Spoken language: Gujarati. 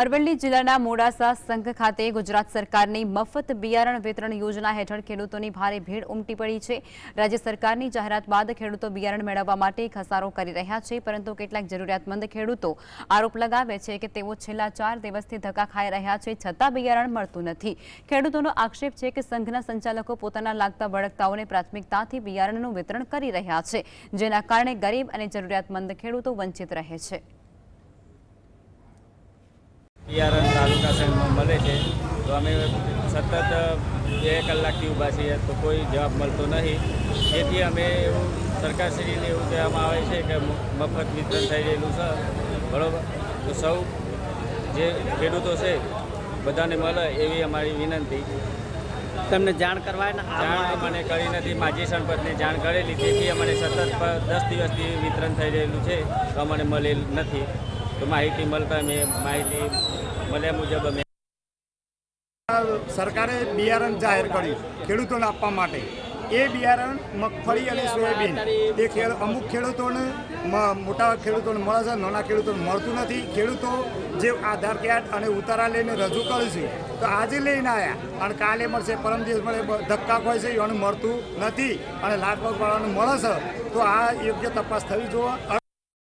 અરવલ્લી જિલ્લાના મોડાસા સંઘ ખાતે ગુજરાત સરકારની મફત બિયારણ વિતરણ યોજના હેઠળ ખેડૂતોની ભારે ભીડ ઉમટી પડી છે। રાજ્ય સરકારની જાહેરાત બાદ ખેડૂતો બિયારણ મેળવવા માટે ઘસારો કરી રહ્યા છે, પરંતુ કેટલાક જરૂરિયાતમંદ ખેડૂતો આરોપ લગાવે છે કે તેઓ છેલ્લા 4 દિવસથી ધક્કા ખાઈ રહ્યા છે, છતાં બિયારણ મળતું નથી। ખેડૂતોનો આક્ષેપ છે કે સંઘના સંચાલકો પોતાના લાગતા વળગતાઓને પ્રાથમિકતાથી બિયારણનું વિતરણ કરી રહ્યા છે, જેના કારણે ગરીબ અને જરૂરિયાતમંદ ખેડૂતો વંચિત રહે છે। બિયારણ તાલુકા સંઘમાં મળે છે, તો અમે સતત 2 કલાકથી ઊભા છીએ, તો કોઈ જવાબ મળતો નહીં। તેથી અમે એવું સરકારશ્રીને એવું કહેવામાં આવે છે કે મફત વિતરણ થઈ રહેલું છે, બરાબર। તો સૌ જે ખેડૂતો છે બધાને મળે એવી અમારી વિનંતી। તમને જાણ કરવાય જાણ અમને કરી નથી, માજી સરપંચને જાણ કરેલી, તેથી અમને સતત 10 દિવસથી વિતરણ થઈ રહેલું છે, તો અમને મળેલ નથી। તો માહિતી મળતા મેં માહિતી મળ્યા મુજબ અમે સરકારે બિયારણ જાહેર કર્યું ખેડૂતોને આપવા માટે। એ બિયારણ મગફળી અને સોયાબીન એ અમુક ખેડૂતોને મોટા ખેડૂતોને મળે છે, નાના ખેડૂતોને મળતું નથી। ખેડૂતો જે આધાર કાર્ડ અને ઉતારા લઈને રજૂ કર્યું છે, તો આજે લઈને આવ્યા અને કાલે મળશે, પરમ દિવસ મળે, ધક્કા હોય છે, એને મળતું નથી અને લાગવગવાળાને મળે છે, તો આ યોગ્ય તપાસ થવી જોઈએ।